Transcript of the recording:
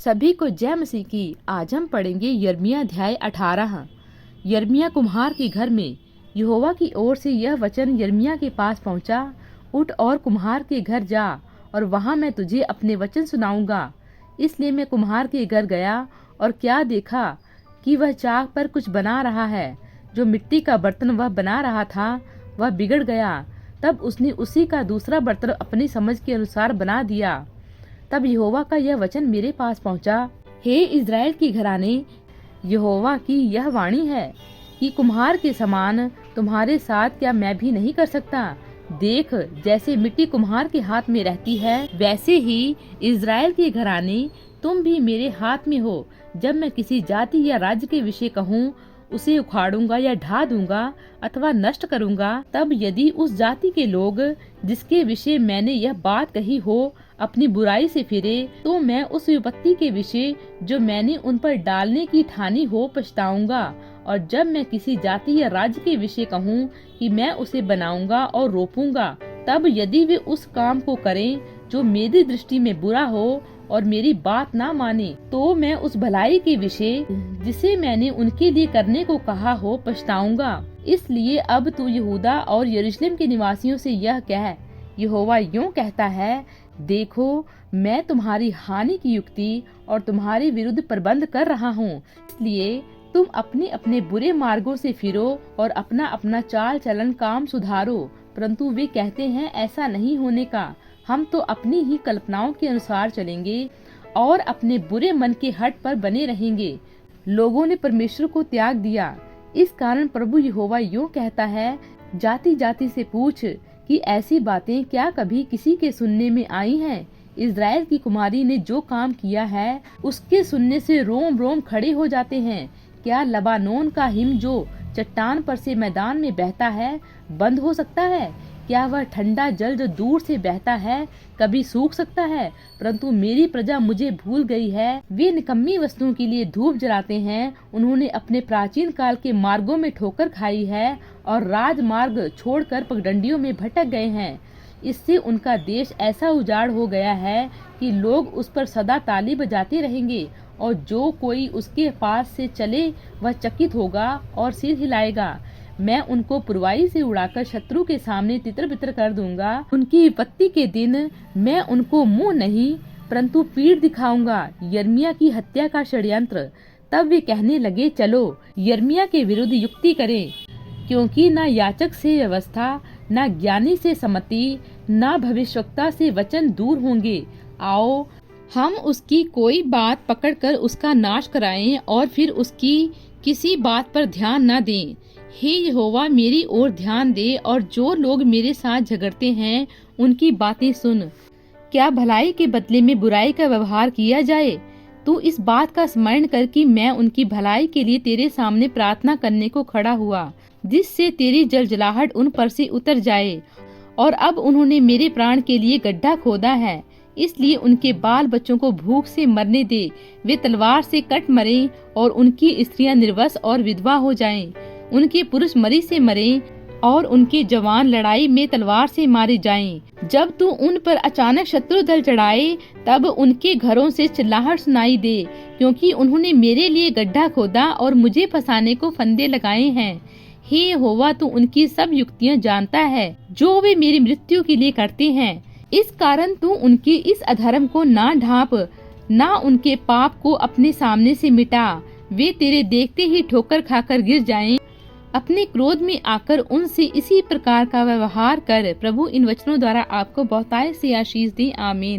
सभी को जय मसीह की। आज हम पढ़ेंगे यिर्मयाह अध्याय 18। यिर्मयाह कुम्हार के घर में। यहोवा की ओर से यह वचन यिर्मयाह के पास पहुंचा, उठ और कुम्हार के घर जा और वहां मैं तुझे अपने वचन सुनाऊंगा। इसलिए मैं कुम्हार के घर गया और क्या देखा कि वह चाक पर कुछ बना रहा है। जो मिट्टी का बर्तन वह बना रहा था वह बिगड़ गया। तब उसने उसी का दूसरा बर्तन अपनी समझ के अनुसार बना दिया। तब यहोवा का यह वचन मेरे पास पहुंचा, हे इज़राइल की घराने, यहोवा की यह वाणी है कि कुम्हार के समान तुम्हारे साथ क्या मैं भी नहीं कर सकता। देख, जैसे मिट्टी कुम्हार के हाथ में रहती है, वैसे ही इज़राइल के घराने तुम भी मेरे हाथ में हो। जब मैं किसी जाति या राज्य के विषय कहूँ, उसे उखाड़ूंगा या ढा दूंगा अथवा नष्ट करूंगा, तब यदि उस जाति के लोग जिसके विषय मैंने यह बात कही हो अपनी बुराई से फिरे, तो मैं उस विपत्ति के विषय जो मैंने उन पर डालने की ठानी हो पछताऊंगा। और जब मैं किसी जाति या राज्य के विषय कहूँ कि मैं उसे बनाऊंगा और रोपूंगा, तब यदि वे उस काम को करें जो मेरी दृष्टि में बुरा हो और मेरी बात ना माने, तो मैं उस भलाई के विषय जिसे मैंने उनके लिए करने को कहा हो पछताऊंगा। इसलिए अब तू यहूदा और यरूशलेम के निवासियों से यह कह, यहोवा यूं कहता है, देखो, मैं तुम्हारी हानि की युक्ति और तुम्हारे विरुद्ध प्रबंध कर रहा हूँ। इसलिए तुम अपने अपने बुरे मार्गों से फिरो और अपना अपना चाल चलन काम सुधारो। परंतु वे कहते हैं, ऐसा नहीं होने का। हम तो अपनी ही कल्पनाओं के अनुसार चलेंगे और अपने बुरे मन के हट पर बने रहेंगे। लोगों ने परमेश्वर को त्याग दिया। इस कारण प्रभु यहोवा यूं कहता है, जाति जाति से पूछ कि ऐसी बातें क्या कभी किसी के सुनने में आई हैं। इज़राइल की कुमारी ने जो काम किया है, उसके सुनने से रोम रोम खड़े हो जाते हैं। क्या लबानोन का हिम जो चट्टान पर से मैदान में बहता है बंद हो सकता है? क्या वह ठंडा जल जो दूर से बहता है कभी सूख सकता है? परंतु मेरी प्रजा मुझे भूल गई है। वे निकम्मी वस्तुओं के लिए धूप जलाते हैं। उन्होंने अपने प्राचीन काल के मार्गों में ठोकर खाई है और राजमार्ग छोड़कर पगडंडियों में भटक गए हैं। इससे उनका देश ऐसा उजाड़ हो गया है कि लोग उस पर सदा ताली बजाते रहेंगे, और जो कोई उसके पास से चले वह चकित होगा और सिर हिलाएगा। मैं उनको पुरवाई से उड़ाकर शत्रु के सामने तितर बितर कर दूंगा। उनकी विपत्ति के दिन मैं उनको मुंह नहीं परंतु पीठ दिखाऊंगा। यिर्मयाह की हत्या का षड्यंत्र। तब वे कहने लगे, चलो यिर्मयाह के विरुद्ध युक्ति करें, क्योंकि न याचक से व्यवस्था, न ज्ञानी से सम्मति, न भविष्यवक्ता से वचन दूर होंगे। आओ, हम उसकी कोई बात पकड़कर उसका नाश कराएं और फिर उसकी किसी बात पर ध्यान न दें। हे यहोवा, मेरी ओर ध्यान दे और जो लोग मेरे साथ झगड़ते हैं उनकी बातें सुन। क्या भलाई के बदले में बुराई का व्यवहार किया जाए? तू इस बात का स्मरण कर कि मैं उनकी भलाई के लिए तेरे सामने प्रार्थना करने को खड़ा हुआ, जिससे तेरी जलजलाहट उन पर से उतर जाए। और अब उन्होंने मेरे प्राण के लिए गड्ढा खोदा है, इसलिए उनके बाल बच्चों को भूख से मरने दे। वे तलवार से कट मरें और उनकी स्त्रियां निर्वंश और विधवा हो जाएं। उनके पुरुष मरी से मरें और उनके जवान लड़ाई में तलवार से मारे जाएं। जब तू उन पर अचानक शत्रु दल चढ़ाए, तब उनके घरों से चिल्लाहट सुनाई दे, क्योंकि उन्होंने मेरे लिए गड्ढा खोदा और मुझे फंसाने को फंदे लगाए हैं। हे यहोवा, तू उनकी सब युक्तियां जानता है जो वे मेरी मृत्यु के लिए करते हैं। इस कारण तू उनके इस अधर्म को ना ढांप, ना उनके पाप को अपने सामने से मिटा। वे तेरे देखते ही ठोकर खाकर गिर जाएं। अपने क्रोध में आकर उनसे इसी प्रकार का व्यवहार कर। प्रभु इन वचनों द्वारा आपको बहुतायत से आशीष दे। आमीन।